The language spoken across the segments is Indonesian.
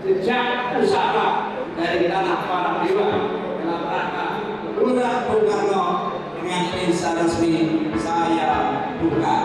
jejak pusaka dari tanah para dewa dalam rangka Gelora Bung Karno dengan ini secara resmi saya buka.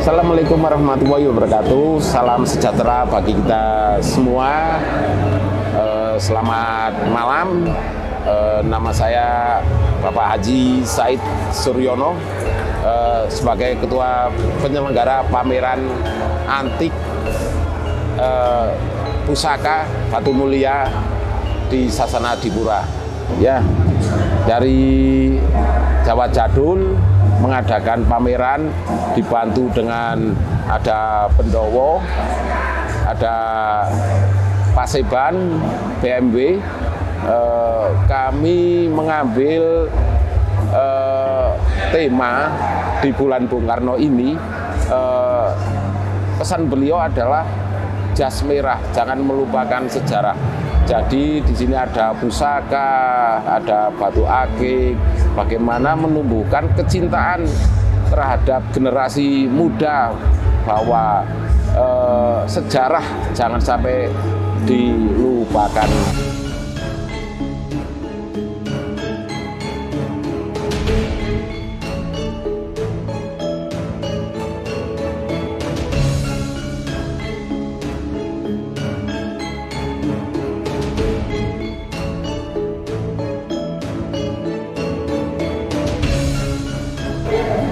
Assalamualaikum warahmatullahi wabarakatuh. Salam sejahtera bagi kita semua. Selamat malam. Nama saya Bapak Haji Said Suryono sebagai Ketua Penyelenggara Pameran Antik Pusaka Batu Mulia di Sasana Dipura. Ya, dari Jawa Jadul mengadakan pameran dibantu dengan ada Pendowo, ada Paseban, BMW. Kami mengambil tema di bulan Bung Karno ini. Pesan beliau adalah jas merah, jangan melupakan sejarah. Jadi di sini ada pusaka, ada batu akik, bagaimana menumbuhkan kecintaan terhadap generasi muda bahwa sejarah jangan sampai dilupakan.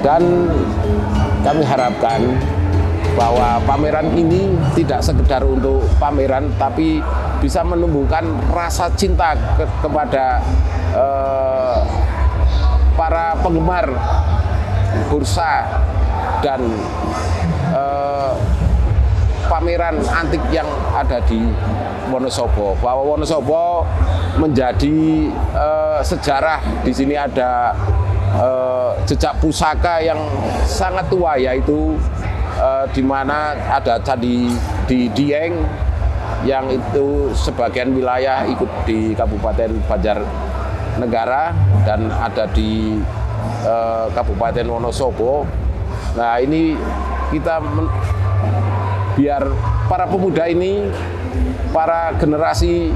Dan kami harapkan bahwa pameran ini tidak sekedar untuk pameran, tapi bisa menumbuhkan rasa cinta kepada para penggemar bursa dan pameran antik yang ada di Wonosobo. Bahwa Wonosobo menjadi sejarah. Di sini ada jejak pusaka yang sangat tua, yaitu di mana ada candi di Dieng yang itu sebagian wilayah ikut di Kabupaten Banjarnegara dan ada di Kabupaten Wonosobo. Nah, ini kita biar para pemuda ini, para generasi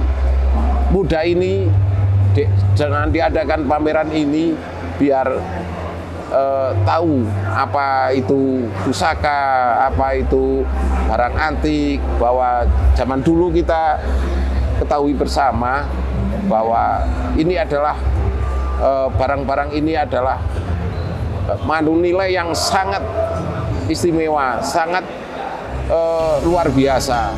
muda ini jangan diadakan pameran ini biar tahu apa itu pusaka, apa itu barang antik, bahwa zaman dulu kita ketahui bersama bahwa ini adalah barang-barang ini adalah mengandung nilai yang sangat istimewa, sangat luar biasa.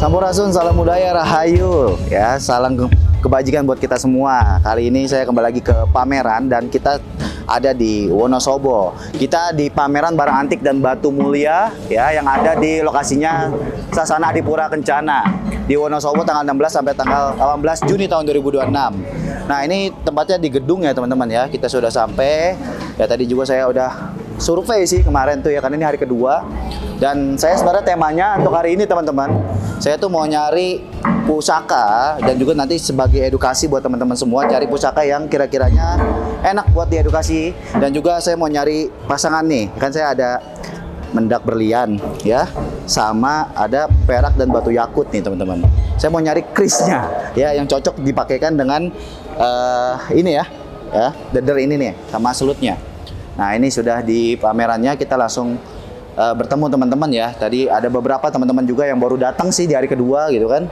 Sampurasun, salam budaya, rahayu, ya, salam kebajikan buat kita semua. Kali ini saya kembali lagi ke pameran dan kita ada di Wonosobo. Kita di pameran barang antik dan batu mulia, ya, yang ada di lokasinya Sasana Dipura Kencana di Wonosobo tanggal 16 sampai tanggal 18 Juni tahun 2026. Nah, ini tempatnya di gedung ya teman-teman ya. Kita sudah sampai. Ya, tadi juga saya udah survei sih kemarin tuh ya, karena ini hari kedua. Dan saya sebenarnya temanya untuk hari ini teman-teman, saya tuh mau nyari pusaka dan juga nanti sebagai edukasi buat teman-teman semua, cari pusaka yang kira-kiranya enak buat diedukasi. Dan juga saya mau nyari pasangan nih, kan saya ada mendak berlian ya, sama ada perak dan batu yakut nih teman-teman. Saya mau nyari krisnya ya yang cocok dipakaikan dengan ini ya, deder ini nih sama selutnya. Nah ini sudah di pamerannya, kita langsung bertemu teman-teman ya. Tadi ada beberapa teman-teman juga yang baru datang sih di hari kedua gitu kan.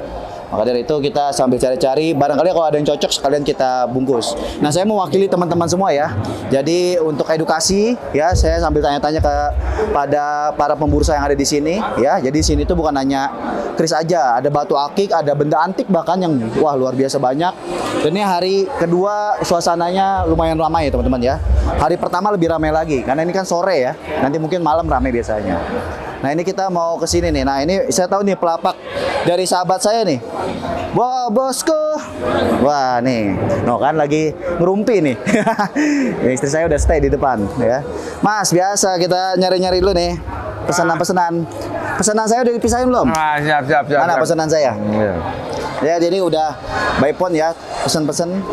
Maka dari itu kita sambil cari-cari, barangkali kalau ada yang cocok sekalian kita bungkus. Nah saya mewakili teman-teman semua ya. Jadi untuk edukasi ya, saya sambil tanya-tanya kepada para pembursa yang ada di sini ya. Jadi di sini tuh bukan hanya keris aja, ada batu akik, ada benda antik bahkan yang wah luar biasa banyak. Dan ini hari kedua suasananya lumayan ramai ya teman-teman ya. Hari pertama lebih ramai lagi karena ini kan sore ya. Nanti mungkin malam ramai biasanya. Nah ini kita mau ke sini nih. Nah ini saya tahu nih pelapak dari sahabat saya nih. Wah bosku. Wah nih, no kan lagi ngerumpi nih. Istri saya udah stay di depan ya. Mas biasa kita nyari-nyari dulu nih pesanan-pesanan. Pesanan saya udah dipisahin belum? Ah, siap. Mana pesanan saya? Iya. Ya jadi udah by phone ya, pesan-pesan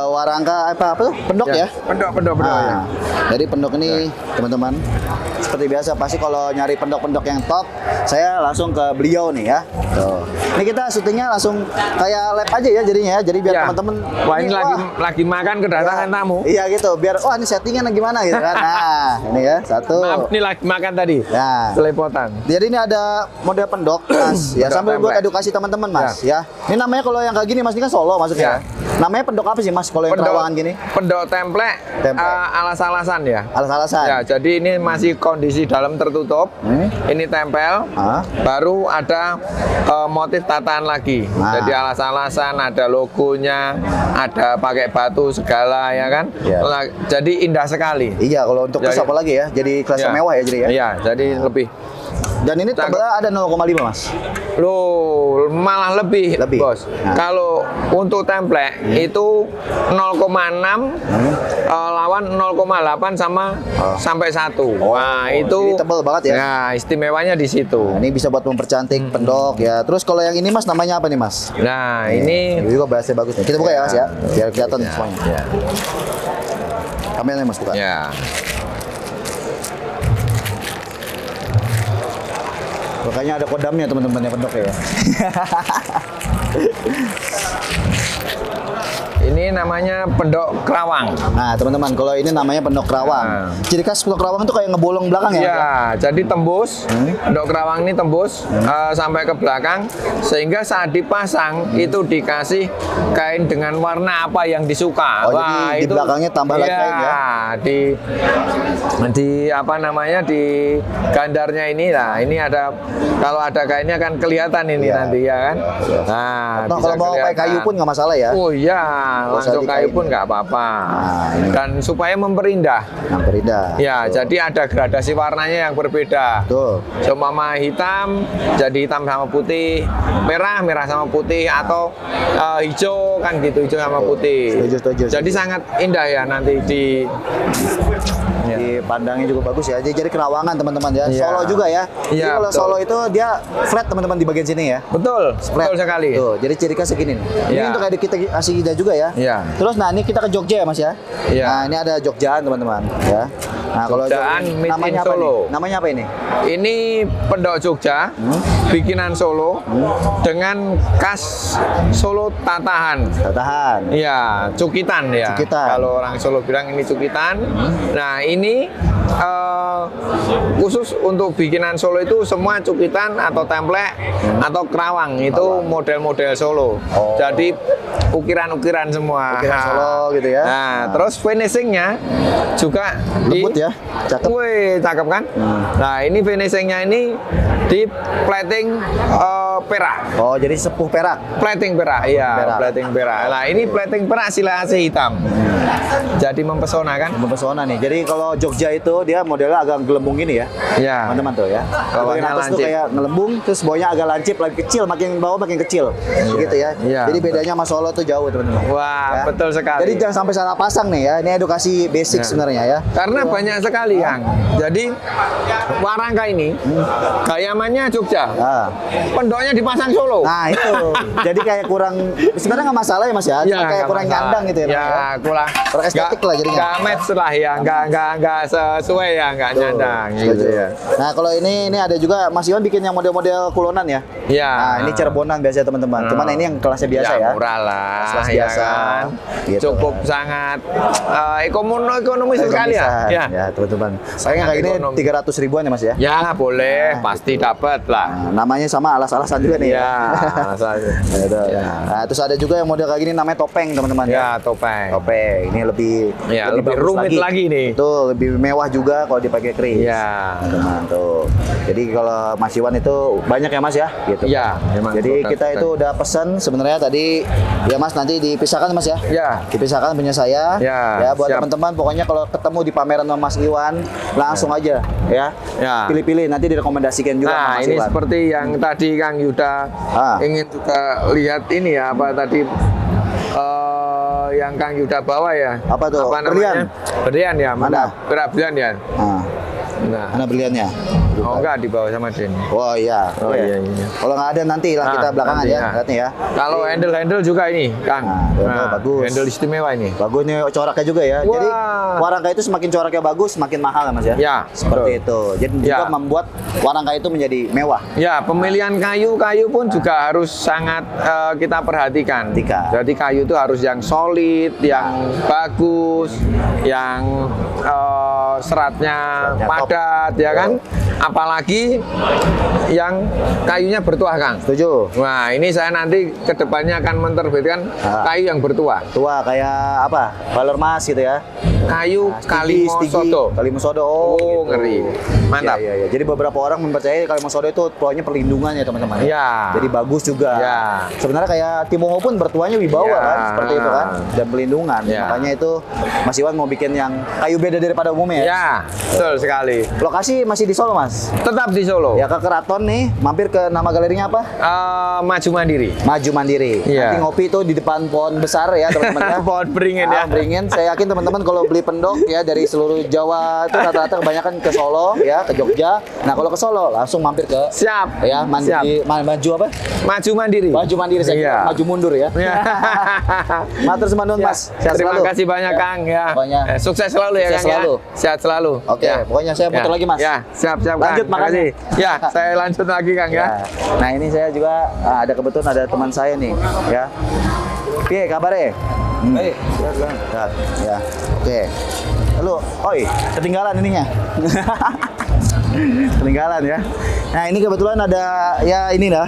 warangka apa tuh? Pendok ya? Pendok ya. Jadi pendok ini teman-teman seperti biasa pasti kalau nyari pendok-pendok yang top, saya langsung ke beliau nih ya. Tuh. Ini kita syutingnya langsung kayak lab aja ya jadinya ya. Jadi biar teman-teman wah ini lagi makan kedatangan tamu. Iya gitu, biar wah ini settingan gimana gitu kan. Nah, ini ya satu. Maaf, ini lagi makan tadi. Ya. Selepotan. Jadi ini ada model pendok, Mas. Ya sambil buat edukasi teman-teman, Mas. Ya. Ini namanya kalau yang kayak gini Mas, ini kan Solo maksudnya. Namanya pendok apa sih Mas kalau yang Terawangan gini? Pendok templek. Alas-alasan ya. Alas-alasan. Ya, jadi ini masih kondisi dalam tertutup. Ini tempel. Baru ada motif tataan lagi. Jadi alas-alasan, ada logonya, ada pakai batu segala ya kan. Jadi indah sekali. Iya, kalau untuk kelas apa lagi ya? Jadi kelas mewah ya jadi ya. Iya, jadi lebih. Dan ini tebalnya ada 0,5 Mas. Loh, malah lebih. Bos. Kalau untuk templek itu 0,6 lawan 0,8 sama sampai 1. Wah, itu tebal banget ya. Nah, istimewanya di situ. Nah, ini bisa buat mempercantik pendok ya. Terus kalau yang ini Mas namanya apa nih Mas? Nah, ini juga bahasanya bagus nih. Kita buka ya Mas ya, biar kelihatan semuanya. Ya. Kameranya Mas buka. Ya. Makanya ada kodamnya teman-teman yang pendok ya. Ini namanya pendok kerawang. Nah, teman-teman, kalau ini namanya pendok kerawang. Ciri khas pendok kerawang itu kayak ngebolong belakang ya? Iya, jadi tembus. Pendok kerawang ini tembus sampai ke belakang, sehingga saat dipasang itu dikasih kain dengan warna apa yang disuka. Wah, jadi di belakangnya tambah lagi kain ya? Di apa namanya, di gandarnya ini. Nah, ini ada, kalau ada kainnya kan kelihatan ini nanti ya kan. Nah, kalau mau pakai kayu pun nggak masalah ya? Oh iya, langsung kayu pun nggak apa-apa. Dan supaya memperindah. Ya, jadi ada gradasi warnanya yang berbeda. Seumpama hitam, jadi hitam sama putih, merah sama putih, atau hijau kan gitu, hijau sama putih. Setuju. Jadi sangat indah ya nanti dipandangnya juga bagus ya. Jadi kerawangan teman-teman ya. Solo juga ya. Jadi kalau Solo itu dia flat teman-teman di bagian sini ya. Betul sekali. Tuh, jadi ciri khas segini nih. Ini untuk kayak kita kasih ide juga ya. Terus nah ini kita ke Jogja ya Mas ya. Nah ini ada Jogjaan teman-teman ya. Nah kalau Jogjaan namanya apa nih? Namanya apa ini? Ini pendok Jogja, bikinan Solo dengan khas Solo tatahan. Iya, cukitan ya. Kalau orang Solo bilang ini cukitan. Nah ini khusus untuk bikinan Solo itu semua cukitan atau templek atau kerawang itu model-model Solo. Jadi ukiran-ukiran semua. Ukiran Solo gitu ya. Nah, terus finishingnya juga lembut ya, cakep. Wih, cakep kan? Nah, ini finishingnya ini di plating perak. Oh, jadi sepuh perak. Plating perak, iya, plating perak. Nah, ini plating perak silase hitam. Jadi mempesona kan? Mempesona nih. Jadi kalau Jogja itu dia modelnya agak gelembung gini ya. Iya. Teman-teman tuh ya. Bagian atas tuh kayak ngelembung, terus bawahnya agak lancip, lagi kecil, makin bawah makin kecil. Gitu ya. Iya. Jadi bedanya sama Solo tuh jauh, teman-teman. Wah, ya. betul sekali. Jadi jangan sampai salah pasang nih ya. Ini edukasi basic sebenarnya ya. Karena banyak sekali, Kang. Jadi warangka ini gayamannya Jogja. Pendoknya dipasang Solo. Nah, itu. Jadi kayak kurang sebenarnya nggak masalah ya Mas ya. Cuma kayak kurang nyandang gitu ya. Ya, kurang estetik lah jadinya. Nggak match lah ya, nggak sesuai ya, nggak nyandang gitu ya. Nah, kalau ini ada juga Mas Iwan bikin yang model-model kulonan ya. Iya. Nah, ini Cirebonan biasanya teman-teman. Cuman ini yang kelasnya biasa ya. Murah lah, Kelas ya biasa. kan. Gitu. Cukup sangat ekonomis sekali ya. Ya, teman-teman. Kayaknya kayak ini 300 ribuan ya Mas ya. Ya, boleh, pasti dapat lah. Nah, namanya sama alas-alasan juga nih ya. Gitu. Nah, terus ada juga yang model kayak gini namanya topeng teman-teman ya. Topeng. Ini lebih lebih rumit lagi nih. Itu lebih mewah juga kalau dipakai kris. Iya. Teman tuh. Jadi kalau Mas Iwan itu banyak ya Mas ya, gitu. Iya. Jadi kita itu udah pesan sebenarnya tadi ya Mas, nanti dipisahkan Mas ya. Iya. Dipisahkan punya saya. Ya. Ya buat teman-teman pokoknya kalau ketemu di pameran sama Mas Iwan langsung aja ya. Pilih-pilih nanti direkomendasikan juga sama Mas ini Iwan. seperti yang tadi Kang Yuda ingin juga lihat ini ya, apa tadi yang Kang Yuda bawa ya. Apa tuh? Berlian. Berlian ya, mana? Berlian ya. Mana berliannya? Oh enggak, dibawa sama Den. Oh iya. Oh iya. Kalau nggak ada nanti lah kita belakangan ya, lihatnya ya. Kalau handle juga ini, Kang. Bagus. Handle istimewa ini. Bagus nih coraknya juga ya. Jadi warangka itu semakin coraknya bagus, semakin mahal ya Mas ya. Ya. Seperti itu. Jadi juga membuat warangka itu menjadi mewah. Ya, pemilihan kayu pun juga harus sangat kita perhatikan. Jadi kayu itu harus yang solid, yang bagus, yang seratnya padat ya kan. Apalagi yang kayunya bertuah, Kang. Setuju. Nah, ini saya nanti kedepannya akan menerbitkan kayu yang bertuah. Tua kayak apa? Balor Mas gitu ya. Kayu Kalimosodo. Kalimosodo. Oh, gitu. Ngeri. Mantap. Ya. Jadi beberapa orang mempercayai Kalimosodo itu tuanya perlindungan ya teman-teman. Iya. Jadi bagus juga. Ya. Sebenarnya kayak Timoho pun bertuanya wibawa kan, seperti itu kan, dan pelindungan. Ya. Makanya itu Mas Iwan mau bikin yang kayu beda daripada umumnya ya. Ya, betul sekali. Lokasi masih di Solo Mas? Tetap di Solo. Ya, ke Keraton nih, mampir ke nama galerinya apa? Maju Mandiri. Maju Mandiri. Iya. Nanti ngopi itu di depan pohon besar ya teman-teman ya. Pohon beringin ya. Beringin. Saya yakin teman-teman kalau beli pendok ya dari seluruh Jawa itu rata-rata kebanyakan ke Solo ya, ke Jogja. Nah, kalau ke Solo langsung mampir ke Siap. Ya, maju apa? Maju Mandiri. Maju Mandiri saya kira maju mundur ya. Matur nuwun Mas. Terima kasih banyak Kang ya. Sukses selalu ya Kang ya. Sehat selalu. Oke, pokoknya saya muter lagi Mas. Ya, siap Lanjut makasih. Ya, saya lanjut lagi Kang ya. Nah, ini saya juga ada kebetulan ada teman saya nih ya. Piye kabare? Baik. Ya. Oke. Halo, oi, ketinggalan ininya. Ketinggalan ya. Nah, ini kebetulan ada ya inilah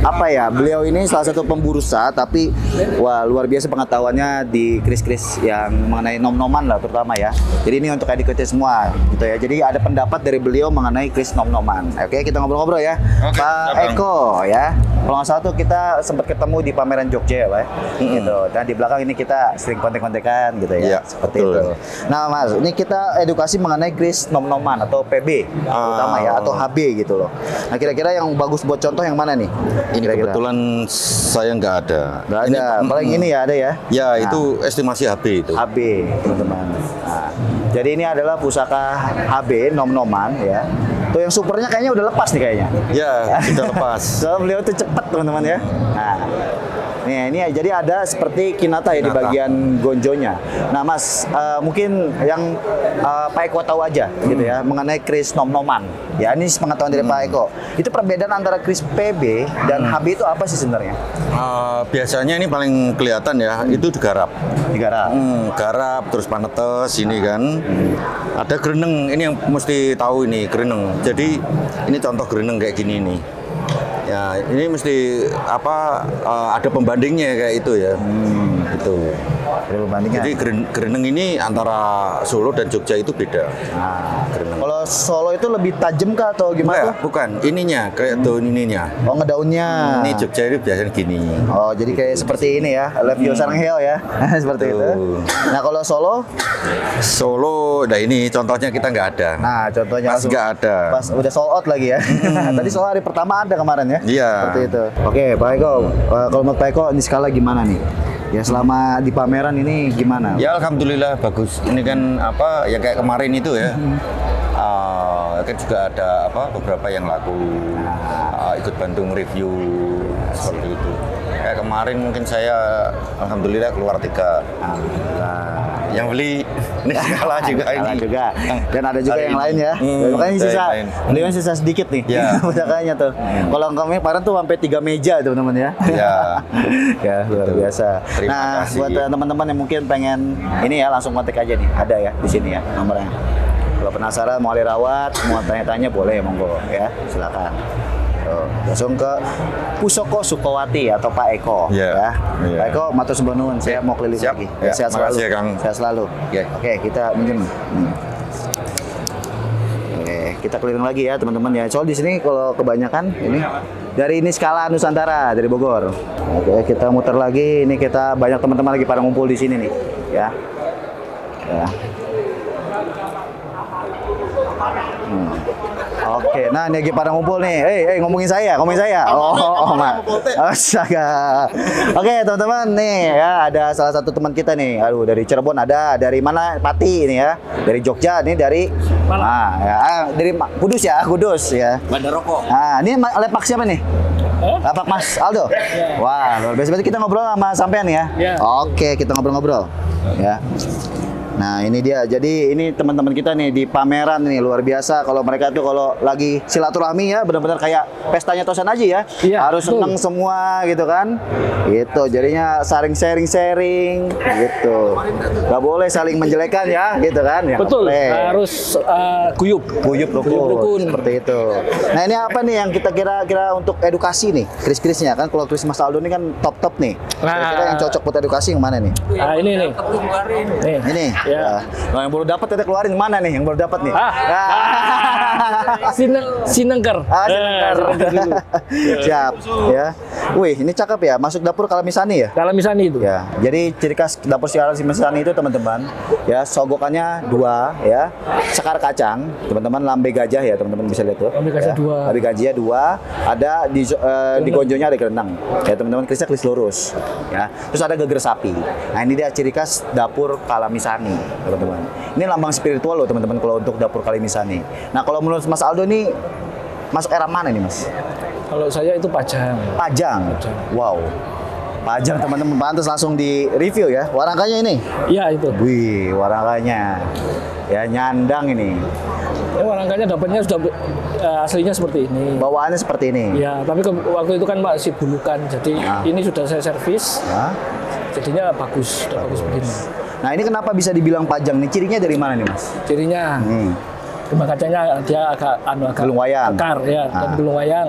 apa ya, beliau ini salah satu pemburusa tapi wah luar biasa pengetahuannya di kris-kris yang mengenai nom-noman lah terutama ya. Jadi ini untuk edukasi semua gitu ya. Jadi ada pendapat dari beliau mengenai kris nom-noman. Oke, kita ngobrol-ngobrol ya. Pak Eko ya. Kalau nggak salah tuh kita sempat ketemu di pameran Jogja ya Pak. Gitu. Dan di belakang ini kita sering kontek-kontekan gitu ya. Seperti itu. Nah Mas, ini kita edukasi mengenai kris nom-noman atau PB terutama ya, atau HB gitu loh. Nah kira-kira yang bagus buat contoh yang mana nih? Ini kira-kira. Kebetulan saya nggak ada. Nggak ada, paling ini ya ada ya? Ya, itu estimasi HB itu. HB teman-teman. Nah, jadi ini adalah pusaka HB nom-noman ya. Tuh yang supernya kayaknya udah lepas nih kayaknya. Ya, sudah lepas. Soalnya beliau tuh cepet teman-teman ya. Nah, nih, ini jadi ada seperti kinata ya di bagian gonjonya. Nah Mas, mungkin yang Pak Eko tahu aja gitu ya mengenai kris nom-noman. Ya ini pengetahuan dari Pak Eko. Itu perbedaan antara kris PB dan HB itu apa sih sebenarnya? Biasanya ini paling kelihatan ya, itu digarap. Digarap. Garap terus panetes ini kan. Ada greneng, ini yang mesti tahu ini greneng. Jadi ini contoh greneng kayak gini nih. Ya, ini mesti apa ada pembandingnya kayak itu ya. Itu. Ada perbandingan. Jadi Greneng ini antara Solo dan Jogja itu beda. Nah, Greneng. kalau Solo itu lebih tajam kah atau gimana? Bukan, ininya kayak daun ininya. Oh, ngedaunnya. Ini Jogja ini biasanya gini. Oh, jadi kayak seperti ini ya, Levio Sangheo ya, seperti itu. Nah, kalau Solo, Solo, nah ini contohnya kita nggak ada. nah contohnya Pas langsung nggak ada. pas udah sold out lagi ya. Tadi soal hari pertama ada kemarin ya. Iya. Seperti itu. Oke, Pak Eko, kalau menurut Pak Eko ini skala gimana nih? Ya selama di pameran ini gimana? Ya alhamdulillah bagus. Ini kan apa ya kayak kemarin itu ya. Kan juga ada apa beberapa yang laku ikut bantu review seperti itu. Kayak kemarin mungkin saya alhamdulillah keluar 3. Yang beli ini skala juga Skala ini. juga. Dan ada juga Hari yang ini. lain ya. Makanya ada sisa, yang lain. beli kan sisa sedikit nih. Ya. Makanya tuh. Kalau kemarin tuh sampai 3 meja teman-teman ya. Ya. Ya luar Betul. biasa. Terima Nah kasih. buat teman-teman yang mungkin pengen ini ya langsung kontak aja nih. Ada ya di sini ya nomornya. Kalau penasaran mau dirawat, mau tanya-tanya boleh monggo ya. Silakan. Tuh, langsung ke Pusoko Sukowati atau Pak Eko Iya. ya. Iya. Pak Eko matur sembah nuwun, saya mau keliling Siap. lagi. Ya, Sehat selalu. makasih ya, Kang. Sehat selalu. Ya. Oke, kita minjem. Oke, kita keliling lagi ya teman-teman ya. Soal di sini kalau kebanyakan ini skala Nusantara dari Bogor. Oke, kita muter lagi. Ini kita banyak teman-teman lagi pada ngumpul di sini nih, ya. Ya. Oke, nah ini lagi pada ngumpul nih. Ngomongin saya. Oh, Mak. Astaga. Oke, teman-teman nih ya, ada salah satu teman kita nih. Aduh, dari Cirebon ada, dari mana? Pati ini ya. Dari Jogja nih, dari dari Kudus ya. Bandar Rokok. Nah, ini lepak siapa nih? Lapak Mas Aldo? Wah, luar biasa. Berarti kita ngobrol sama sampean ya? Oke, kita ngobrol-ngobrol. Ya. Nah ini dia, jadi ini teman-teman kita nih di pameran nih luar biasa. Kalau mereka tuh kalau lagi silaturahmi ya benar-benar kayak pestanya Tosan aja ya. Iya, Harus betul. seneng semua gitu kan. Gitu, jadinya saling sharing gitu. Gak boleh saling menjelekan ya gitu kan. Ya, Betul, boleh. harus guyup. Guyup rukun. Seperti itu. Nah ini apa nih yang kita kira-kira untuk edukasi nih, kris-krisnya kan kalau kris Mas Aldo ini kan top nih. Kira-kira yang cocok buat edukasi yang mana nih? Nah, ini nih. Nih. Ini. Ya. Nah, yang baru dapat kita keluarin mana nih? Yang baru dapat nih. Sinengker. Sinengker. dulu. Siap. Ya. Wih, ini cakep ya. Masuk dapur Kalamisani ya? Kalau misalnya itu. Ya. Jadi ciri khas dapur Kalamisani itu teman-teman, ya sogokannya 2 ya. Sekar kacang, teman-teman lambe gajah ya, teman-teman bisa lihat tuh. Lambe gajah ya. 2. Lambe gajah 2, ada di gonjonya ada gerenang. Ya, teman-teman krisnya kris lurus. Ya. Terus ada geger sapi. Nah, ini dia ciri khas dapur Kalamisani. Teman-teman, ini lambang spiritual loh teman-teman kalau untuk dapur Kalamisani. Nah kalau menurut Mas Aldo nih masuk era mana nih Mas? Kalau saya itu Pajang. Pajang. Wow. Pajang teman-teman, pantas langsung di review ya. Warangkanya ini. Iya itu. Wih, warangkanya. Ya nyandang ini. Warangkanya dapatnya sudah aslinya seperti ini. Bawaannya seperti ini. Ya, tapi waktu itu kan masih bulukan. Jadi ini sudah saya servis. Ya. Jadinya bagus, sudah bagus begini. Nah ini kenapa bisa dibilang Pajang nih? Cirinya dari mana nih Mas? Cirinya rumah kacanya dia agak Gelung wayang. akar ya, dan gelung wayang.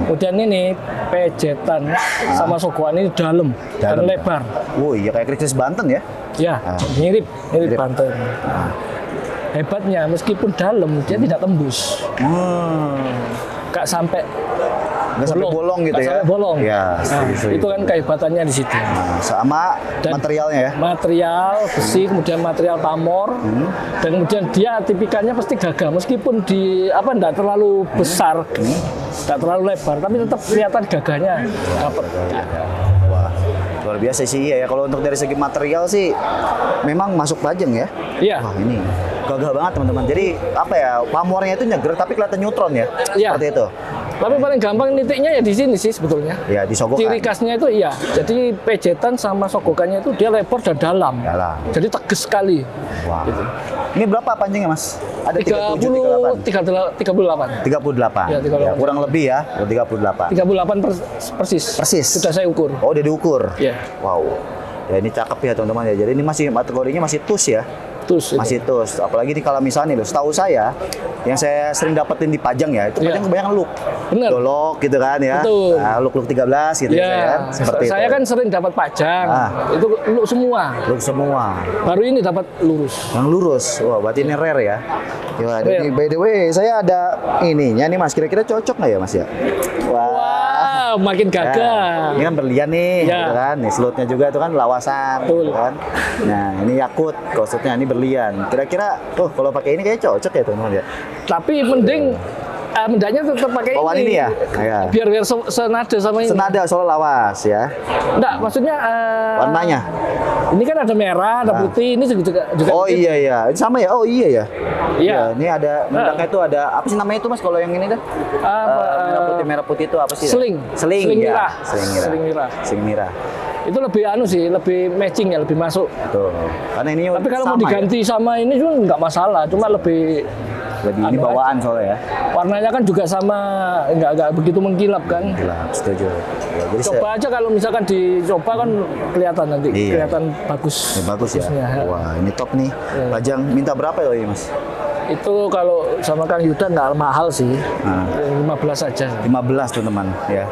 Kemudian ini pejetan sama sogokan ini dalam dan lebar. Wih, ya kayak kris Banten ya? Ya, mirip Banten. Hebatnya meskipun dalam dia tidak tembus. Gak sampai Nggak sampai bolong gitu nggak ya? sampai bolong. Ya, Nah, setuju. itu kan kehebatannya di situ. Nah, sama Dan materialnya ya? Material besi, kemudian material pamor, dan kemudian dia tipikannya pasti gagah meskipun di enggak terlalu besar, enggak terlalu lebar, tapi tetap kelihatan gagahnya dapat. Wah, luar biasa sih ya. Kalau untuk dari segi material sih memang masuk Pajang ya. Iya. Wah, ini gagah banget teman-teman. Jadi apa ya? Pamornya itu nyeger tapi kelihatan neutron ya. Iya. Seperti itu. Tapi paling gampang nitiknya ya di sini sih sebetulnya. Ya, di sogokan. Ciri khasnya itu iya. Jadi pejetan sama sogokannya itu dia lebar dan dalam. Dalam. Jadi tegas sekali. Wah. Ini berapa panjangnya, Mas? Ada 38. 38. Ya, 38. Ya, kurang lebih ya, 38. 38 persis. Persis. Sudah saya ukur. Oh, udah diukur. Iya. Wow. Ya ini cakep ya teman-teman ya. Jadi ini masih kategorinya masih tus ya. Tus itu. Masih tus. Apalagi di kalau misalnya loh, setahu saya yang saya sering dapetin di Pajang ya, itu Iya. Pajang kebanyakan look. Bener. Dolok gitu kan ya. Betul. Nah, look 13 gitu ya, Ya, kan. Seperti saya itu. kan sering dapat pajang, itu lurus semua. Look semua. Baru ini dapat lurus. Yang lurus. Wah, berarti ini rare ya. Ya, Rare. ini by the way, saya ada ininya nih Mas. Kira-kira cocok nggak ya Mas ya? Wah, makin Ya, gagah. ini kan berlian nih, Ya. gitu kan. Nih slotnya juga itu kan lawasan, Betul. gitu kan. Nah, ini Yakut, kosutnya ini berlian. Kira-kira, kalau pakai ini kayak cocok ya teman-teman ya. Tapi mending mendaknya tetap pakai Bawaan ini ya? Ya. Biar senada sama ini. Senada soal lawas ya. Enggak, maksudnya Warnanya. ini kan ada merah, ada putih, ini juga Oh iya iya, ini sama ya. Oh iya ya. Iya. Ini ada mendaknya itu ada apa sih namanya itu Mas kalau yang ini dah? Merah putih itu apa sih? Seling. Seling Seling ya. mirah. Seling mirah. Seling mirah. Seling mirah. Itu lebih sih, lebih matching ya, lebih masuk. Tuh. Karena ini Tapi kalau mau sama diganti sama ini juga nggak masalah, cuma lebih ya? Lebih ini anu bawaan soalnya ya. warnanya kan juga sama, nggak begitu mengkilap kan. Gila, setuju. Ya, jadi Coba aja kalau misalkan dicoba kan kelihatan nanti, Iya. kelihatan bagus. bagus ya. bagusnya. Wah, ini top nih. Iya. Pajang minta berapa ya ini Mas? Itu kalau sama Kang Yuda nggak mahal sih, Nah. 15 saja. 15 teman-teman ya.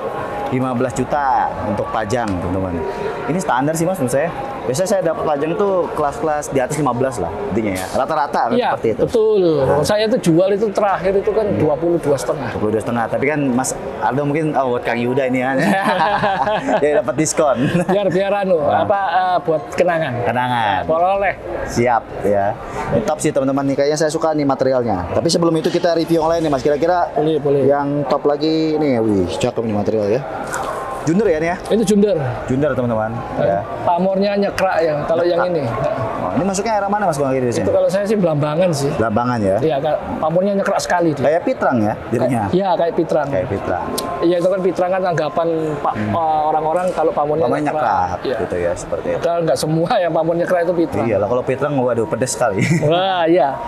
15 juta untuk Pajang teman-teman. Ini standar sih Mas menurut saya. Biasanya saya dapat Pajang tuh kelas-kelas di atas 15 lah intinya ya. Rata-rata kan Iya, seperti itu. betul. Saya itu jual itu terakhir itu kan 22,5. 22,5. Tapi kan Mas Aldo mungkin buat Kang Yuda ini kan. Dia dapat diskon. Biar buat kenangan. Kenangan. Oleh. Siap ya. Ini top sih teman-teman nih. Kayaknya saya suka nih materialnya. Tapi sebelum itu kita review yang lain nih Mas. Kira-kira Boleh. yang top lagi nih. Wih, cakep nih material ya. Junder ya nih ya? Itu Junder. Junder teman-teman. Ya. Pamornya nyekrak ya. Kalau yang ini. Oh, ini masuknya arah mana Mas kalau lagi di sini? Itu kalau saya sih Belambangan sih. Lambangan ya. Iya, pamornya nyekrak sekali dia. Kayak pitrang ya jadinya. Iya, kayak pitrang. Kayak pitrang. Iya, itu kan pitrang kan anggapan orang-orang kalau pamornya Pamornya nyekrak Iya. gitu ya seperti itu. Padahal nggak semua yang pamor nyekrak itu pitrang. Iya lah kalau pitrang waduh pedes sekali. Wah, iya.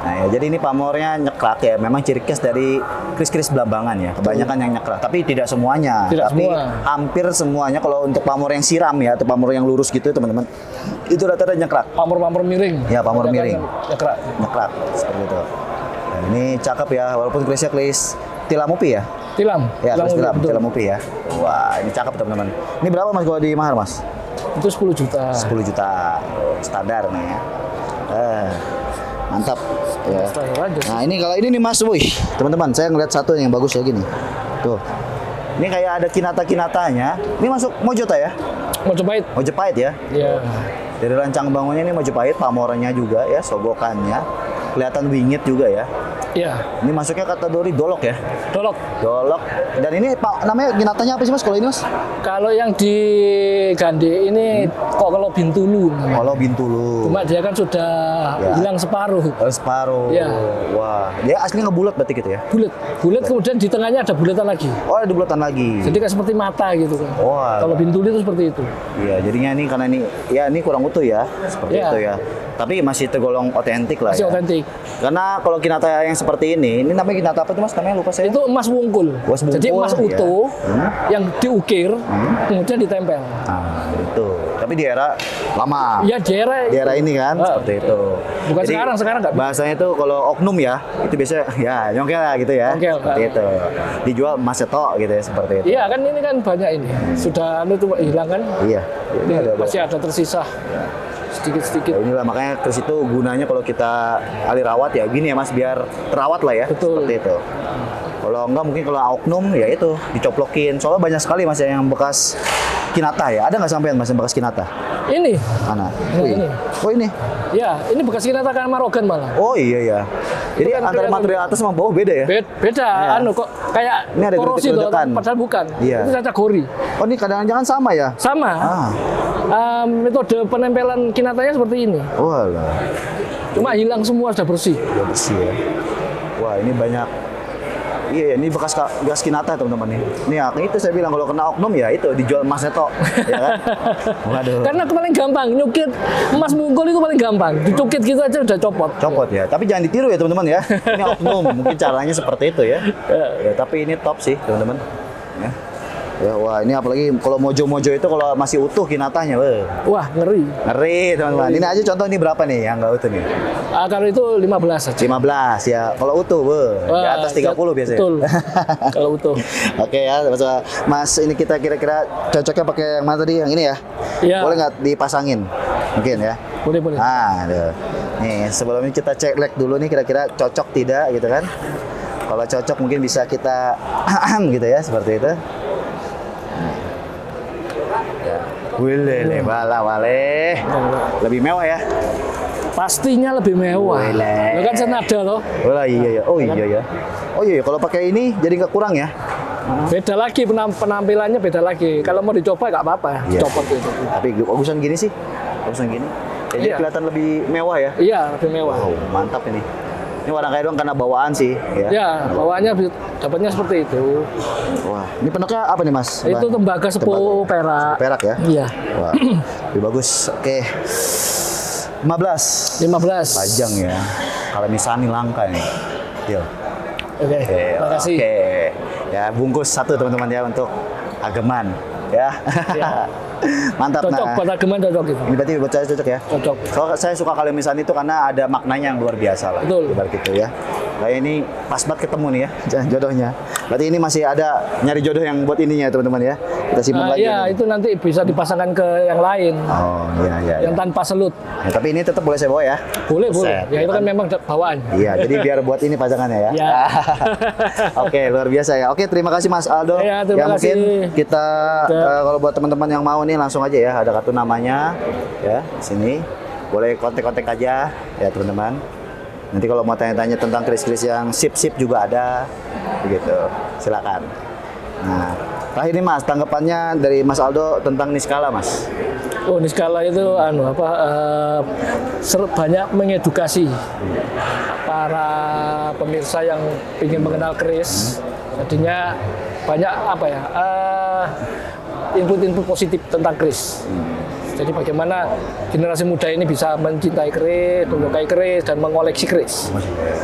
Nah ya, jadi ini pamornya nyekrak ya. Memang ciri khas dari kris-kris Belambangan ya. Kebanyakan yang nyekrak, tapi tidak semuanya. Tidak tapi semua. hampir semuanya kalau untuk pamor yang siram ya atau pamor yang lurus gitu teman-teman. Itu rata-rata nyekrak. Pamor-pamor miring. Ya, pamor Kebanyakan miring. Nyekrak. Nyekrak seperti itu. Nah, ini cakep ya walaupun krisnya kris tilamupi ya. Tilam. Ya, kris tilam, betul. tilamupi ya. Wah, ini cakep teman-teman. Ini berapa Mas kalau di mahar Mas? Itu 10 juta. 10 juta standar nih ya. Mantap ya. Standar aja sih. Nah ini kalau ini nih Mas, wih teman-teman saya ngeliat satu yang bagus lagi nih. Tuh, ini kayak ada kinata-kinatanya. Ini masuk Mojota ya? Mojopahit. Mojopahit ya? Iya. Dari rancang bangunnya ini Mojopahit, pamornya juga ya, sogokannya. Kelihatan wingit juga ya. Iya. Ini masuknya kategori dolok ya? Dolok. Dolok. Dan ini namanya kinatanya apa sih Mas kalau ini Mas? Kalau yang di Gande ini kok kalau Bintulu namanya. Kalau Bintulu. Cuma dia kan sudah Ya. hilang separuh. Oh, separuh. Iya. Wah, dia aslinya ngebulat berarti gitu ya? Bulat kemudian di tengahnya ada bulatan lagi. Oh, ada bulatan lagi. Jadi kayak seperti mata gitu kan. Wah. Kalau Bintulu itu seperti itu. Iya, jadinya ini karena ini ya ini kurang utuh ya, seperti Iya. itu ya. Tapi masih tergolong otentik lah Masih ya. otentik. Karena kalau kinata yang seperti ini namanya kinata apa tuh Mas? Namanya lupa saya. Itu emas wungkul. Emas wungkul, Jadi emas ya. utuh yang diukir kemudian ditempel. Nah, itu. Tapi di era lama. Ya daerah Di era ini kan seperti itu. Bukan sekarang nggak bisa. Bahasanya itu kalau oknum ya, itu biasanya ya nyongkel lah gitu ya. Nyongkel, Seperti itu. Dijual emas cetok gitu ya seperti itu. Iya kan ini kan banyak ini. Sudah tuh hilang kan. Iya. Ini ada. Masih ada tersisa. Sedikit-sedikit. Ya inilah makanya kris itu gunanya kalau kita ahli rawat ya gini ya Mas biar terawat lah ya. Betul. Seperti itu. Kalau enggak mungkin kalau oknum ya itu dicoplokin. Soalnya banyak sekali Mas yang bekas kinata ya. Ada nggak sampean Mas yang bekas kinata? Ini. Mana? Ini. Oh ini. Ya, ini bekas kinata kan Marogan malah. Oh iya ya. Jadi kan antara kelihatan. material atas sama bawah beda ya? Beda, kok kayak Ini ada korosi tuh, geletek-geletekan. padahal bukan. Iya. Itu caca gori. Oh ini kadang-kadang sama ya? Sama. Ah. Metode penempelan kinatanya seperti ini. Oh alah. Cuma hilang semua, sudah bersih. Udah bersih ya. Wah ini banyak. Iya, ini bekas kinata teman-teman nih. Ini ya, itu saya bilang kalau kena oknum ya itu dijual emas tok, ya kan? Waduh. Karena paling gampang nyukit emas mungkul itu paling gampang. Dicukit gitu aja udah copot. Copot ya, tapi jangan ditiru ya teman-teman ya. Ini oknum, mungkin caranya seperti itu ya. Ya, tapi ini top sih teman-teman. Ya. Ya, wah ini apalagi kalau mojo-mojo itu kalau masih utuh kinatanya, Wah, ngeri. ngeri teman-teman. Ini aja contoh ini berapa nih yang nggak utuh nih? Kalau itu 15 saja. 15 ya. Kalau utuh, di Wah, atas 30 biasanya. Betul. Kalau utuh. Oke ya, Mas ini kita kira-kira cocoknya pakai yang mana tadi? Yang ini ya? Iya. Boleh nggak dipasangin? Mungkin ya. Boleh, boleh. Aduh. Nih, sebelumnya kita cek leg dulu nih kira-kira cocok tidak gitu kan. Kalau cocok mungkin bisa kita gitu ya, seperti itu. Ya. Wile, wale. Lebih mewah ya. Pastinya lebih mewah. Boleh. Lo kan senada loh. Oh iya ya. Oh iya ya. Oh iya, kalau pakai ini jadi nggak kurang ya? Beda lagi penampilannya beda lagi. Kalau mau dicoba nggak apa-apa, Iya. copot itu. Tapi bagusan gini sih. Bagusan gini. Jadi Iya. kelihatan lebih mewah ya. Iya, lebih mewah. Wow, mantap ini. Ini warna kayak doang karena bawaan sih. Ya, bawaannya dapatnya seperti itu. Wah, ini peneknya apa nih Mas? Itu tembaga sepuh perak. Perak ya? Iya. Wah, lebih bagus. Oke. 15. 15. Pajang ya. Kalau misalnya langka nih. Deal. Oke. Terima kasih. Oke. Ya, bungkus satu teman-teman ya untuk ageman. Ya. Ya. Mantap. Cocok buat ageman, cocok itu. Ini berarti buat saya cocok ya? Cocok. Soalnya saya suka kalau misalnya itu karena ada maknanya yang luar biasa lah. Betul. Ibarat gitu ya. Kayak ini pas banget ketemu nih ya jodohnya. Berarti ini masih ada nyari jodoh yang buat ininya teman-teman ya. Kita simpan lagi. Iya, nih. itu nanti bisa dipasangkan ke yang lain. Oh iya. Yang tanpa selut. Ya, tapi ini tetap boleh saya bawa ya. Boleh, boleh. Set, Ya itu kan kan? memang bawaan. Iya, jadi biar buat ini pasangannya ya. Ya. Oke, luar biasa ya. Oke, terima kasih Mas Aldo. Ya, terima mungkin kasih. kita Ya. kalau buat teman-teman yang mau nih langsung aja ya, ada kartu namanya ya di sini. Boleh kontak-kontak aja ya teman-teman. Nanti kalau mau tanya-tanya tentang kris-kris yang sip-sip juga ada, begitu. Silakan. Nah, terakhir ini Mas, tanggapannya dari Mas Aldo tentang Niskala Mas. Oh, Niskala itu banyak mengedukasi para pemirsa yang ingin mengenal keris. Jadinya banyak input-input positif tentang keris. Jadi bagaimana generasi muda ini bisa mencintai keris, menyukai keris, dan mengoleksi keris.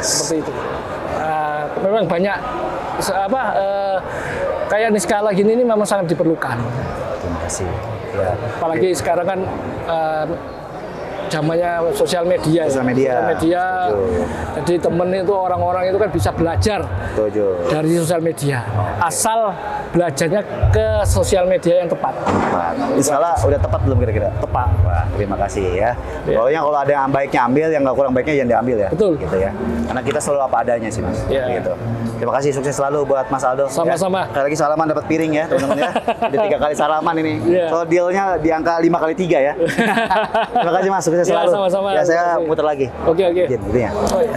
Seperti itu. Memang banyak kayak Niskala gini ini memang sangat diperlukan. Terima kasih. Ya. Apalagi sekarang kan zamannya sosial media. Sosial media. Betul. Jadi temen itu orang-orang itu kan bisa belajar Setuju. dari sosial media. Asal belajarnya ke sosial media yang tepat. Tepat. Niskala udah tepat belum kira-kira? Tepat. Wah, terima kasih ya. Ya. Pokoknya kalau ada yang baiknya ambil, yang nggak kurang baiknya jangan diambil ya. Betul. Gitu ya. Karena kita selalu apa adanya sih Mas. Ya. Gitu. Terima kasih, sukses selalu buat Mas Aldo. Sama-sama. Ya. Sekali lagi salaman dapat piring ya teman-teman ya. Udah 3 kali salaman ini. Ya. So dealnya di angka 5 kali 3 ya. Terima kasih Mas, sukses Ya, selalu. sama-sama. Ya saya Terima kasih. muter lagi. Oke. Izin, gitu ya. Oh, iya.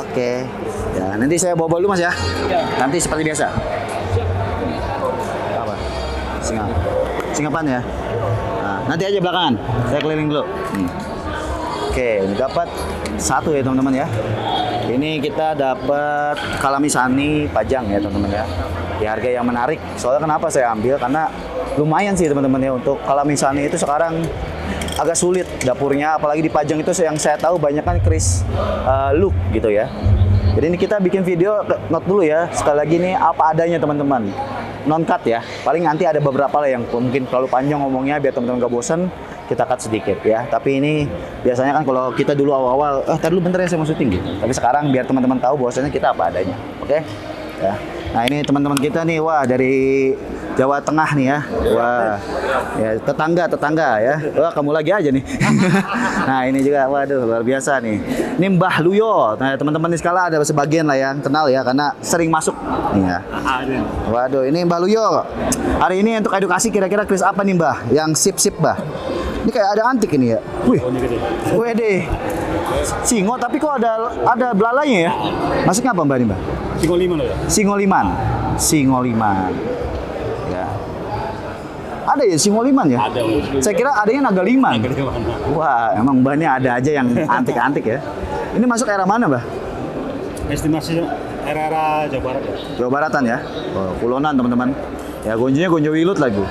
Oke. Ya, nanti saya bawa dulu Mas ya. Ya. Nanti seperti biasa. Apa? Singapan ya. Nah, nanti aja belakangan. Saya keliling dulu. Oke, ini dapat satu ya teman-teman ya. Ini kita dapat kalamisani pajang ya teman-teman ya. Di harga yang menarik. Soalnya kenapa saya ambil? Karena lumayan sih teman-teman ya untuk kalamisani itu sekarang agak sulit dapurnya, apalagi di Pajang itu yang saya tahu banyak kan keris look gitu ya. Jadi ini kita bikin video, note dulu ya, sekali lagi ini apa adanya teman-teman, non cut ya. Paling nanti ada beberapa lah yang mungkin terlalu panjang ngomongnya biar teman-teman gak bosan, kita cut sedikit ya. Tapi ini biasanya kan kalau kita dulu awal-awal, tadi dulu bentar ya saya mau syuting gitu. Tapi sekarang biar teman-teman tahu bahwasanya kita apa adanya, oke? Ya. Nah ini teman-teman kita nih, wah dari Jawa Tengah nih ya, wah ya tetangga ya, wah kamu lagi aja nih. Nah ini juga, waduh luar biasa nih. Ini Mbah Luyo, nah teman-teman di Niskala ada sebagian lah yang kenal ya, karena sering masuk nih ya. Waduh ini Mbah Luyo. Hari ini untuk edukasi kira-kira keris apa nih Mbah? Yang sip-sip Mbah. Ini kayak ada antik ini ya. Wih, wede. Singo tapi kok ada belalainya ya? Maksudnya apa Mbah ini Mbah? Singoliman. Ya. Ada ya Singoliman ya? Ada. Saya kira adanya Nagaliman. Wah, emang Mbah ini ada aja yang antik-antik ya. Ini masuk era mana Mbah? Estimasi era Jawa Barat. Jawa Baratan ya. Oh, Kulonan teman-teman. Ya gonjonya gonjo wilut lagi.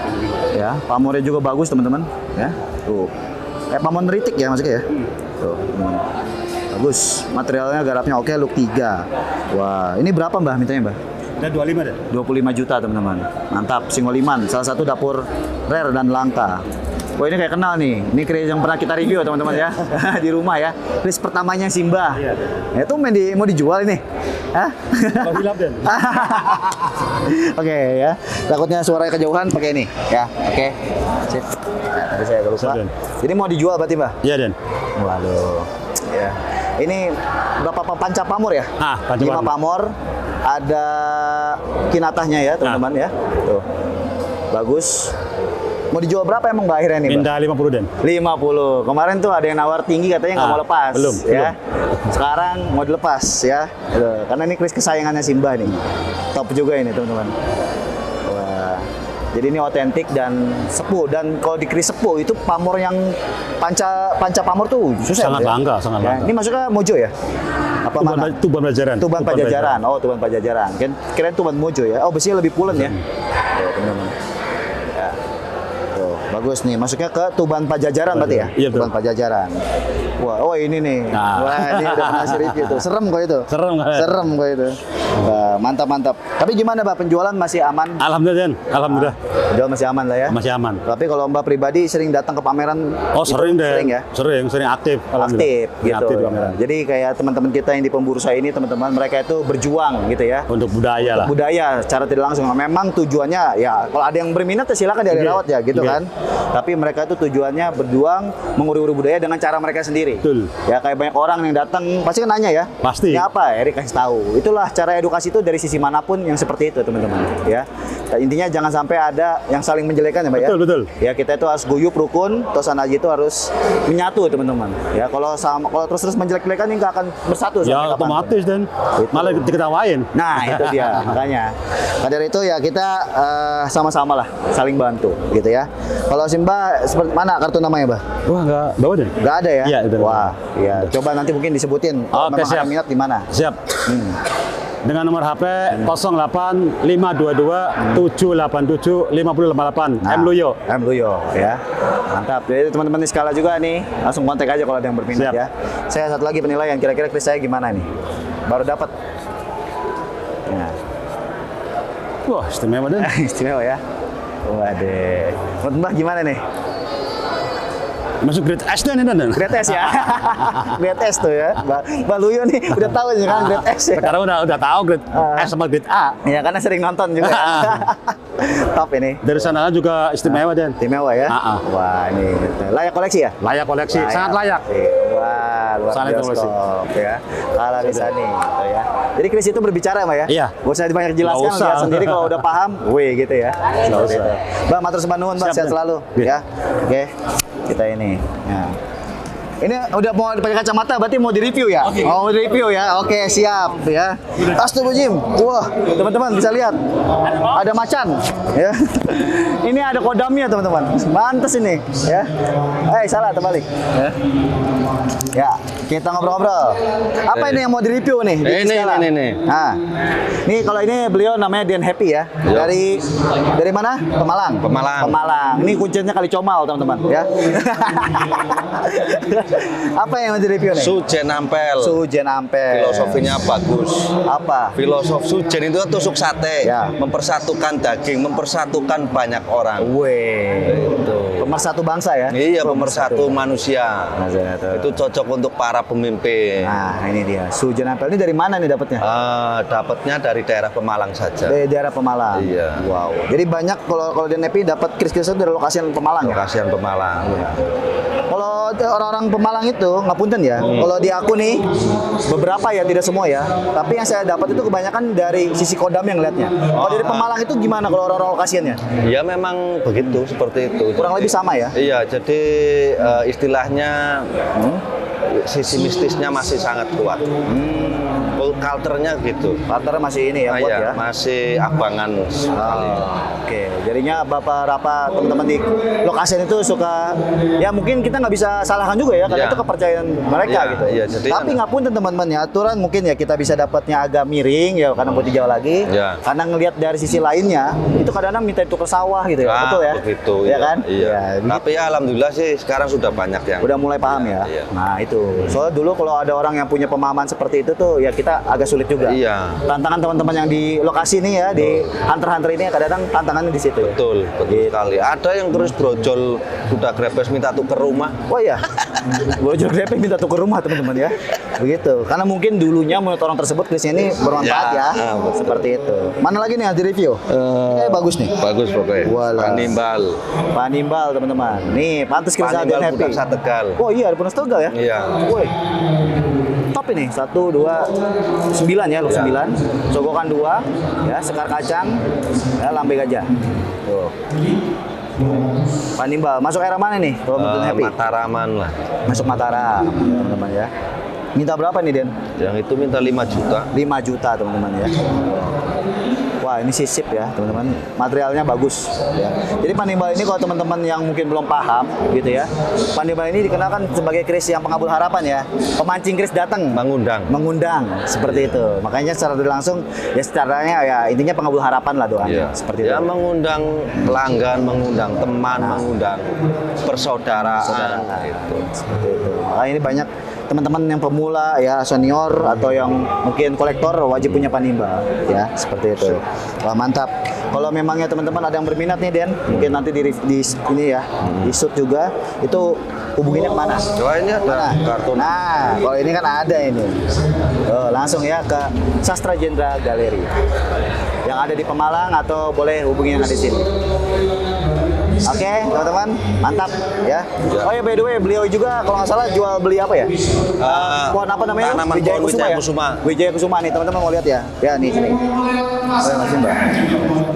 Ya, pamornya juga bagus teman-teman. Ya, tuh. Kayak pamor neritik ya maksudnya ya. Tuh. Bagus. Materialnya garapnya oke, look 3. Wah, ini berapa Mbah mintanya Mbah? Ada 25 deh. 25 juta teman-teman. Mantap, Singoliman, salah satu dapur rare dan langka. Wah ini kayak kenal nih, ini kris yang pernah kita review teman-teman ya di rumah ya. Kris pertamanya Simba. Iya. Itu mau dijual ini? Hah? Kalau hilap deh. Oke ya, takutnya suaranya kejauhan pakai ini ya. Oke, sip. Nah, tadi saya agak lupa. Siap, Dan. Jadi mau dijual berarti Mbak? Iya, Den. Waduh. Ya. Ini berapa panca pamor ya? Panca 5 pamor. Ada kinatahnya ya teman-teman ya. Tuh. Bagus. Mau dijual berapa emang Mbak akhirnya nih? Minta 50, Den. 50. Kemarin tuh ada yang nawar tinggi katanya nggak mau lepas. Belum, ya. Sekarang mau dilepas ya. Karena ini kris kesayangannya Simba nih. Top juga ini teman-teman. Wah. Jadi ini otentik dan sepuh, dan kalau di kris sepuh itu pamor yang panca pamor tuh susah. Sangat ya? langka, sangat langka. Ini maksudnya Mojo ya? Apa mana? Tuban Pajajaran. Tuban Pajajaran. Oh, Tuban Pajajaran. Kan keren Tuban Mojo ya. Oh, besinya lebih pulen ya. Tuh, teman-teman. Ya. Tuh, bagus nih. Masuknya ke Tuban Pajajaran berarti ya? Iya, betul. Tuban Pajajaran. Wah, oh ini nih. Nah. Wah, ini udah pernah review tuh. Serem kok itu. Serem, kan? Serem kok itu. Wah, mantap mantap. Tapi gimana Mbak, penjualan masih aman? Alhamdulillah, Den. Alhamdulillah. Penjualan masih aman lah ya. Masih aman. Tapi kalau Mbak pribadi sering datang ke pameran? Oh, sering, Den. Sering ya? Sering aktif. Alhamdulillah. Aktif gitu. Aktif di pameran. Jadi kayak teman-teman kita yang di pembursa ini, teman-teman mereka itu berjuang gitu ya. Untuk budaya lah. Budaya secara tidak langsung. Memang tujuannya ya kalau ada yang berminat ya silakan dia rawat ya gitu Iya. kan. Tapi mereka itu tujuannya berjuang menguri-uri budaya dengan cara mereka sendiri. Betul. Ya kayak banyak orang yang datang pasti kan nanya ya. Pasti. Ini apa? Erik kasih tahu. Itulah cara edukasi itu dari sisi manapun yang seperti itu teman-teman. Ya. Intinya jangan sampai ada yang saling menjelekan ya Mbak ya. Betul, betul. Ya kita itu harus guyup rukun, Tosan Haji itu harus menyatu teman-teman. Ya kalau terus menjelek-jelekan ini nggak akan bersatu. Ya sampai kapanpun. otomatis, Den. Malah diketawain. Nah itu dia makanya. Maka dari itu ya kita sama-sama lah saling bantu gitu ya. Kalau Simba seperti mana kartu namanya Mbak? Wah, enggak bawa, Den. Nggak ada ya? Iya, itu. Wah, iya. Coba nanti mungkin disebutin. Kalau Oke, memang siap. ada minat di mana? Siap. Dengan nomor HP 08 522 787 5088 Nah, M Luyo. M Luyo ya. Mantap. Jadi teman-teman di Skala juga nih langsung kontak aja kalau ada yang berminat Siap. ya. Saya satu lagi penilaian kira-kira kris saya gimana nih? Baru dapat. Nah. Wah, istimewa, Den. Istimewa ya. Waduh. Menurut Mbak gimana nih? Masuk grade S, Den, ini, Den. Grade S ya. Grade S tuh ya. Mbak Luyo nih udah tahu ya kan grade S ya. Sekarang udah tahu grade S sama grade A. Ya karena sering nonton juga. Top ini. Dari sana juga istimewa, Den. Istimewa ya. Wah ini layak koleksi ya. Layak koleksi, sangat layak. Wah luar Sangat bioskop ya. Kalah bisa nih gitu ya. Jadi Chris itu berbicara Mbak ya. Iya. Gak usah banyak jelaskan, Nggak usah. lihat sendiri kalau udah paham. Wih gitu ya. Seperti itu. Mbak matur sembah nuwun Mbak, Siap, sehat Den. selalu ya. Oke. Kita ini. Ya. Ini udah mau dipakai kacamata, berarti mau direview ya? Mau direview ya? Oke, siap ya. Astagfirullahaladzim. Wah, teman-teman bisa lihat. Ada macan ya. Ini ada kodamnya, teman-teman. Mantes ini ya. Salah terbalik. Ya, kita ngobrol-ngobrol. Apa ini yang mau direview nih? Di Skala? Ini. Nah, ini kalau ini beliau namanya Dian Happy ya. Dari mana? Pemalang. Pemalang. Ini kuncinya Kali Comal, teman-teman ya. Apa yang mau direview nih? Sujen Ampel. Sujen Ampel. Filosofinya bagus. Apa? Filosof Sujen itu kan tusuk sate, Ya. mempersatukan daging, mempersatukan banyak orang. Itu. Pemersatu bangsa ya? Iya, pemersatu manusia. Itu cocok untuk para pemimpin. Nah, ini dia. Sujen Ampel ini dari mana nih dapatnya? Dapatnya dari daerah Pemalang saja. Dari daerah Pemalang. Iya. Wow. Jadi banyak kalau di Nepi dapat kris-kris itu dari lokasi Pemalang ya? Lokasian Pemalang. Kalau orang-orang Pemalang itu ngapunten ya. Kalau di aku nih beberapa ya, tidak semua ya. Tapi yang saya dapat itu kebanyakan dari sisi kodam yang lihatnya. Kalau dari Pemalang itu gimana kalau orang-orang lokasiannya? Ya memang begitu, seperti itu. Kurang lebih sama ya? Iya, jadi istilahnya sisi mistisnya masih sangat kuat. Culture-nya gitu. Culture masih ini ya, kuat ya? Masih abangan sekali. Oke, jadinya bapak-bapak teman-teman di lokasi itu suka, ya mungkin kita nggak bisa salahkan juga ya, karena Iya. itu kepercayaan mereka Iya, gitu. iya, jadi Tapi kan- ngapunten teman-teman ya, aturan mungkin ya kita bisa dapatnya agak miring ya, karena putih jauh lagi. Iya. Karena ngelihat dari sisi lainnya, itu kadang-kadang minta tukar sawah gitu ya, betul ya? Begitu, ya kan? Iya. Ya, Tapi ya alhamdulillah sih sekarang sudah banyak yang udah mulai paham ya. Iya. Nah itu itu. Soalnya dulu kalau ada orang yang punya pemahaman seperti itu tuh ya kita agak sulit juga. Iya. Tantangan teman-teman yang di lokasi ini ya, di Hunter-Hunter ini kadang-kadang tantangannya di situ. Betul sekali. Ada yang terus brojol udah grepes minta tuker rumah. Oh iya, brojol grepes minta tuker rumah teman-teman ya. Begitu. Karena mungkin dulunya menurut orang tersebut krisnya ini bermanfaat ya. Seperti itu. Mana lagi nih yang di review? Ini bagus nih. Bagus pokoknya. Walah. Panimbal. Panimbal teman-teman. Nih, pantas kita Panimbal happy. Pudak Tegal. Oh iya, ada Pudak Tegal ya? Iya. Woi. Top ini. 1, 2, 9 ya, lu 9. Sogokan 2, ya, sekar kacang, ya, lambe gajah. Tuh. Panimbal. Masuk era mana nih? Kalau menurut happy. Mataraman lah. Masuk Mataram, teman-teman ya. Minta berapa nih, Den? Yang itu minta 5 juta. 5 juta, teman-teman ya. Wah, ini sisip ya, teman-teman. Materialnya bagus ya. Jadi Panimbal ini kalau teman-teman yang mungkin belum paham gitu ya. Panimbal ini dikenalkan sebagai keris yang pengabul harapan ya. Pemancing keris datang, mengundang seperti itu. Makanya secara langsung ya secaranya ya intinya pengabul harapan lah doanya. Seperti itu. Ya mengundang pelanggan, mengundang teman, mengundang persaudaraan gitu. Seperti itu. Makanya ini banyak teman-teman yang pemula ya, senior atau yang mungkin kolektor wajib punya Panimbal ya, seperti itu. Wah, mantap. Kalau memangnya teman-teman ada yang berminat nih, Den, mungkin nanti di ini ya, di shoot juga itu hubunginnya kemana? Coba ini ada kartu. Nah, kalau ini kan ada ini. Langsung ya ke Sastra Jendra Galeri yang ada di Pemalang atau boleh hubungi yang ada di sini. Oke, teman-teman, mantap ya. Oh ya, by the way, beliau juga kalau nggak salah jual beli apa ya? Pohon apa namanya? Tanaman pohon Wijaya Kusuma. Wijaya Kusuma nih, teman-teman mau lihat ya? Ya nih sini. Oh ya, masih Mbak.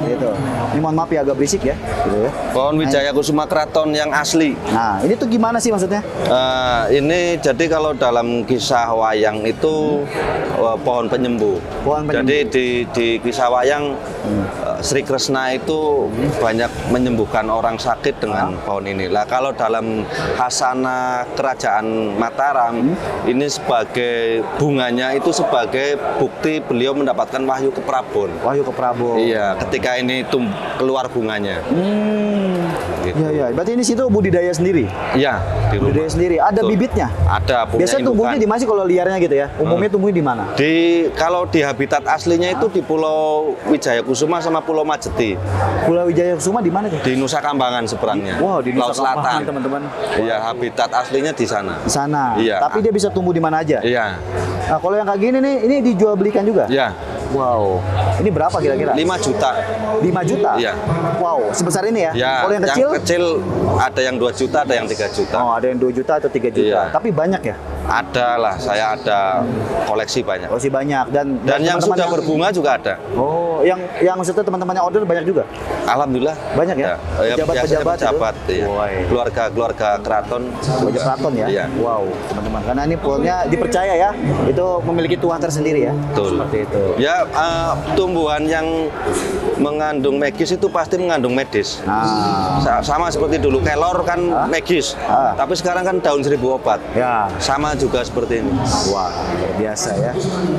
Gitu. Ini mohon maaf ya agak berisik ya. Gitu ya. Pohon Wijaya Kusuma Keraton yang asli. Nah, ini tuh gimana sih maksudnya? Ini jadi kalau dalam kisah wayang itu pohon penyembuh. Pohon penyembuh. Jadi di kisah wayang Sri Kresna itu banyak menyembuhkan orang sakit dengan pohon ini. Lah kalau dalam khasana kerajaan Mataram ini sebagai bunganya itu sebagai bukti beliau mendapatkan wahyu keprabon. Wahyu keprabon. Iya, ketika ini keluar bunganya. Gitu. Iya, iya. Berarti ini situ budidaya sendiri. Iya, di rumah. Budidaya sendiri. Ada Betul. bibitnya. Ada. Biasanya tumbuhnya di mana sih kalau liarnya gitu ya? Umumnya tumbuhnya di mana? Kalau di habitat aslinya itu di Pulau Wijaya Kusuma sama Pulau Majeti. Pulau Wijaya Kusuma di mana tuh? Di Nusa Kambangan seberangnya. Wow, di Nusa Laut Selatan, Kambangan, teman-teman. Iya, habitat aslinya di sana. Di sana. Iya. Tapi dia bisa tumbuh di mana aja. Iya. Nah, kalau yang kayak gini nih, ini dijual belikan juga? Iya. Wow. Ini berapa kira-kira? 5 juta. 5 juta? Iya. Wow, sebesar ini ya? Ya, Kalau yang kecil? ada yang 2 juta, ada yang 3 juta. Oh, ada yang 2 juta atau 3 juta. Iya. Tapi banyak ya? Ada lah, saya ada koleksi banyak. Oh, sih banyak. Dan yang teman-teman sudah berbunga juga ada. Oh, yang maksudnya teman-temannya order banyak juga? Alhamdulillah. Banyak ya? Pejabat-pejabat iya. Wow. Keluarga keraton. Wajah keraton ya? Iya. Wow, teman-teman. Karena ini pohonnya dipercaya ya, itu memiliki tuan tersendiri ya? Betul. Seperti itu. Ya, tumbuhan yang mengandung magis itu pasti mengandung medis. Nah, Sama seperti dulu, kelor kan magis. Tapi sekarang kan daun 1000 obat. ya. Sama juga seperti ini. Wah, luar biasa ya.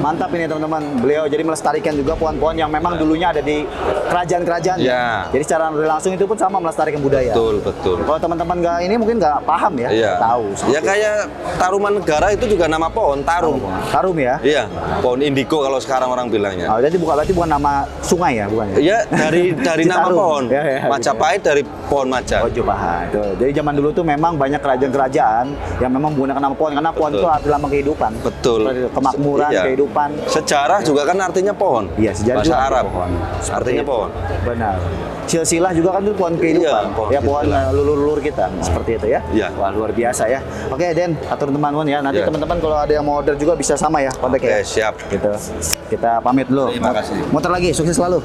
Mantap ini teman-teman. Beliau jadi melestarikan juga pohon-pohon yang memang dulunya ada di kerajaan-kerajaan. Ya. Jadi secara langsung itu pun sama melestarikan budaya. Betul. Kalau teman-teman nggak ini mungkin nggak paham ya, Iya. tahu. Ya kayak Taruman Negara itu juga nama pohon, Tarum. Tarum ya. Iya, pohon indigo kalau sekarang orang bilangnya. Oh, berarti bukan nama sungai ya, bukan? Iya, dari nama Citarum. pohon. Ya, Majapahit dari pohon maja. Oh, Jubahan. Jadi zaman dulu tuh memang banyak kerajaan-kerajaan yang memang menggunakan nama pohon karena pohon Betul. itu arti lambang kehidupan. Betul. Seperti itu, kemakmuran, Iya. kehidupan. Sejarah juga kan artinya pohon. Iya, sejarah Bahasa juga arti Arab. pohon. Artinya itu. pohon. Benar. Silsilah juga kan itu pohon kehidupan. Iya, pohon ya pohon silsilah. lulur-lulur kita. Seperti itu ya. Iya. Wah, luar biasa ya. Oke, Den, atur teman-teman ya. Nanti Iya. teman-teman kalau ada yang mau order juga bisa sama ya kontak ya. Oke, siap. Gitu. Kita pamit dulu. Terima kasih. Muter lagi, sukses selalu.